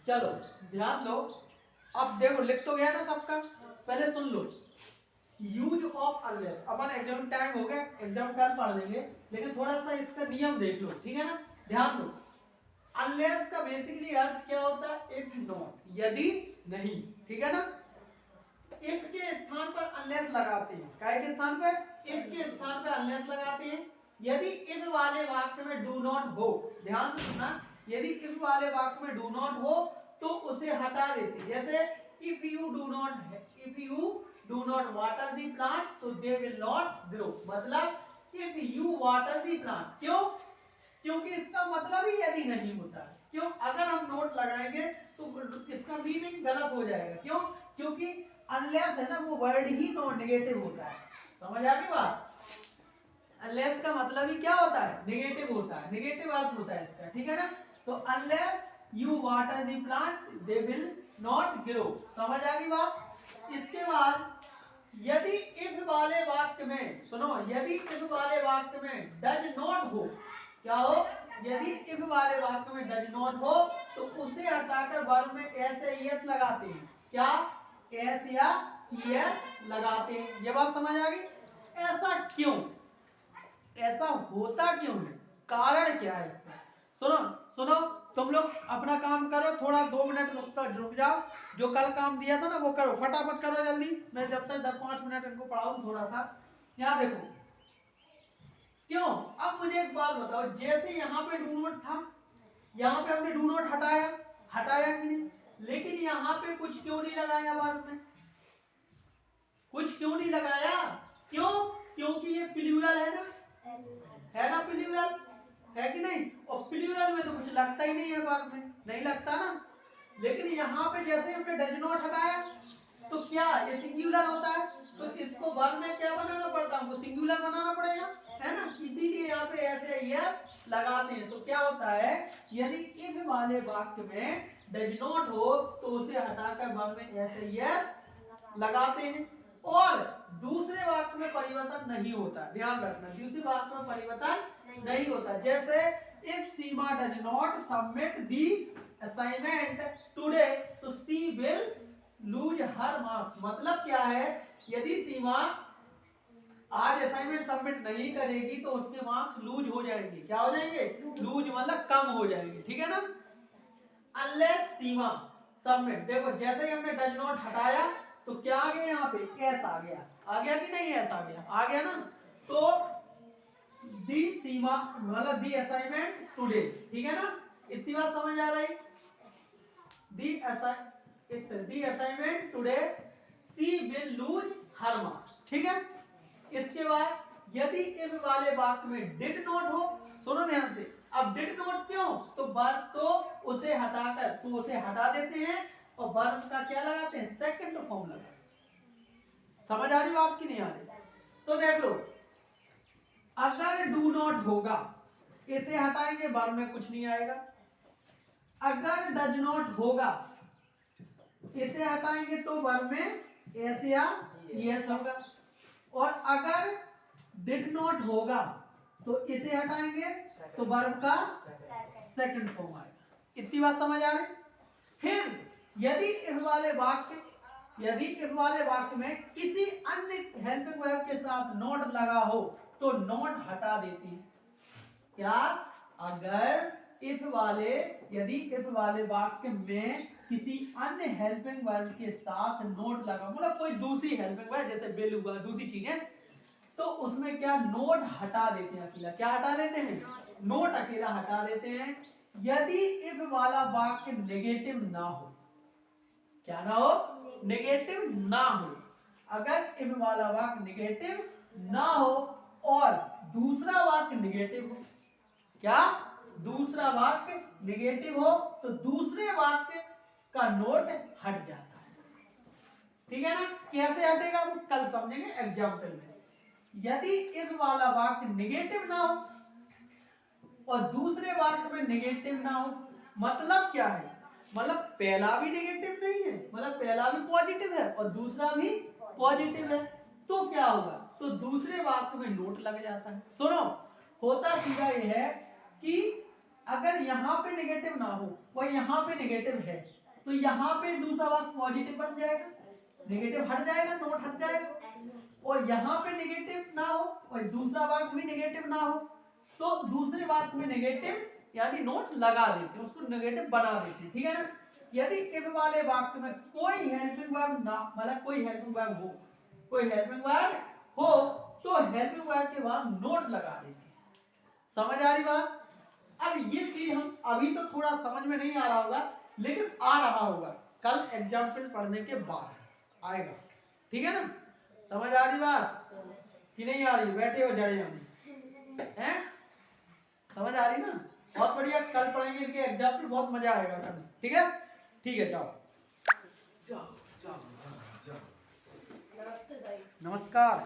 चलो ध्यान दो, अब देखो लिख तो गया ना सबका, पहले सुन लो। यूज ऑफ अनलेस, अपन एग्जाम टाइम हो गया, एग्जाम कल पढ़ लेंगे, लेकिन थोड़ा सा इसका नियम देख लो, ठीक है ना। ध्यान दो, अनलेस का बेसिकली अर्थ क्या होता है, इफ नॉट, यदि नहीं, ठीक है ना। इफ के स्थान पर अनलेस लगाते हैं, काय के स्थान पर, इफ के स्थान पर अनलेस लगाते हैं। यदि इफ वाले वाक्य में डू नॉट हो, ध्यान से सुनना, यदि इफ वाले वाक्य में डू नॉट हो तो उसे हटा देते हैं। जैसे if you do not water the plant so they will not grow, मतलब if you water the plant, क्यों, क्योंकि इसका मतलब ही यदि नहीं होता है। क्यों, अगर हम नोट लगाएंगे तो इसका मीनिंग गलत हो जाएगा। क्यों, क्योंकि अनलेस है ना, वो वर्ड ही नॉन नेगेटिव होता है। समझ आ गई बात, अनलेस का मतलब ही क्या होता है, नेगेटिव होता है, नेगेटिव अर्थ होता है इसका, ठीक है ना। तो unless you water the plant they will not grow, समझ आ गई बात। इसके बाद यदि इफ वाले वाक्य में, सुनो, यदि इफ वाले वाक्य में डज नॉट हो, क्या हो, यदि इफ वाले वाक्य में डज नॉट हो तो उसे हटाकर वर्ब में एस या ईएस लगाते हैं। क्या, एस या ईएस लगाते हैं। ये बात समझ आ गई। ऐसा क्यों, ऐसा होता क्यों है, कारण क्या है इसका। सुनो सुनो, तुम लोग अपना काम करो, थोड़ा 2 मिनट रुक जाओ, जो कल काम दिया था ना वो करो, फटाफट करो जल्दी, मैं जब तक 10-5 मिनट इनको पढ़ाऊं थोड़ा सा। यहाँ देखो, क्यों, अब मुझे एक बात बताओ, जैसे यहाँ पे डू नॉट था, यहाँ पे हमने डू नॉट हटाया, हटाया कि नहीं, लेकिन यहाँ पे कुछ क्यों नहीं लगाया वर्ब में, कुछ क्यों नहीं लगाया, क्यों, क्योंकि ये प्लूरल है ना, है ना, प्लूरल है कि नहीं, और प्लूरल में तो कुछ लगता ही नहीं है वर्ब में, नहीं लगता ना। लेकिन यहाँ पे जैसे हमने डज नॉट हटाया तो क्या ये सिंगुलर होता है, तो इसको वर्ब में क्या बनाना पड़ता है, हमको सिंगुलर बनाना पड़ेगा, है ना, इसीलिए यहाँ पे ऐसे यस लगाते हैं। तो क्या होता है, यदि इफ वाले वाक्य में डज नॉट हो तो उसे हटाकर वर्ब में ऐसे यस लगाते हैं, और दूसरे वाक्य में परिवर्तन नहीं होता, ध्यान रखना, दूसरे वाक्य में परिवर्तन नहीं होता। जैसे if Seema does not submit the assignment today तो सी विल लूज हर मार्क्स, मतलब क्या है, यदि सीमा आज असाइनमेंट सबमिट नहीं करेगी तो उसके मार्क्स लूज हो जाएंगे, क्या हो जाएंगे, लूज मतलब कम हो जाएंगे, ठीक है ना। अनलेस सीमा सबमिट, देखो जैसे ही हमने डज नॉट हटाया तो क्या आ गया, यहाँ पे एस आ गया, आ गया कि नहीं, एस आ गया ना। तो दी सीमा मतलब दी असाइनमेंट टुडे, ठीक है ना, इतनी बात समझ आ रही। The assignment today she will lose her marks, ठीक है। इसके बाद यदि इफ वाले वाक्य में डिड नॉट हो, सुनो ध्यान से, अब डिड नॉट क्यों, तो वर्ब तो उसे हटाकर, तो उसे हटा देते हैं और वर्ब का क्या लगाते हैं, सेकंड फॉर्म लगाते हैं। समझ आ रही बात की नहीं आ रही, तो देख लो, अगर डू नॉट होगा इसे हटाएंगे वर्ब में कुछ नहीं आएगा, अगर डज नॉट होगा इसे हटाएंगे तो वर्ब में एस या यस होगा, और अगर डिड नॉट होगा तो इसे हटाएंगे तो वर्ब का सेकंड फॉर्म आएगा। इतनी बात समझ आ रही। फिर यदि इफ वाले वाक्य में किसी अन्य हेल्पिंग वर्ब के साथ नॉट लगा हो तो नॉट हटा देती है। क्या, अगर यदि इफ वाले वाक्य में किसी अन्य हेल्पिंग वर्ब के साथ नोट लगा, मतलब कोई दूसरी हेल्पिंग वर्ब जैसे विल हुआ, दूसरी चीजें, तो उसमें क्या नोट हटा देते हैं, अकेला क्या हटा देते हैं, नोट अकेला हटा देते हैं। यदि इफ वाला वाक्य नेगेटिव ना हो, क्या ना हो, नेगेटिव ना हो, अगर इफ वाला वाक्य नेगेटिव ना हो और दूसरा वाक्य नेगेटिव हो, क्या, दूसरा वाक्य नेगेटिव हो तो दूसरे वाक्य का नोट हट जाता है, ठीक है ना। कैसे हटेगा वो कल समझेंगे एग्जाम्पल में। यदि इस वाला वाक्य नेगेटिव ना हो और दूसरे वाक्य में नेगेटिव ना हो, मतलब क्या है, मतलब पहला भी नेगेटिव नहीं है, मतलब पहला भी पॉजिटिव है और दूसरा भी पॉजिटिव है, तो क्या होगा, तो दूसरे वाक्य में नोट लग जाता है। सुनो, होता सीधा ये है कि अगर यहाँ पे नेगेटिव ना हो और यहाँ पे नेगेटिव है तो यहाँ पे दूसरा वाक्य पॉजिटिव बन जाएगा, नेगेटिव हट जाएगा, नोट हट जाएगा। और यहाँ पे नेगेटिव ना हो और दूसरा वाक्य भी नेगेटिव ना हो तो दूसरे वाक्य में नेगेटिव यानी नोट लगा देते हैं, उसको नेगेटिव बना देते हैं, ठीक है ना। यदि इफ वाले वाक्य में कोई हेल्पिंग वर्ब ना, मतलब कोई हेल्पिंग वर्ब हो, कोई हेल्पिंग वर्ब हो तो हेल्पिंग वर्ब के बाद नोट लगा देते हैं। समझ आ रही बात? अब ये चीज हम अभी तो थोड़ा समझ में नहीं आ रहा होगा लेकिन आ रहा होगा, कल एग्जाम्पल पढ़ने के बाद आएगा, ठीक है ना। समझ आ रही बात कि नहीं आ रही? बैठे हो जड़े हम हैं, समझ आ रही ना? बहुत बढ़िया, कल पढ़ेंगे इनके एग्जाम्पल, बहुत मजा आएगा कल, ठीक है। ठीक है, जाओ जाओ जाओ जाओ। नमस्कार।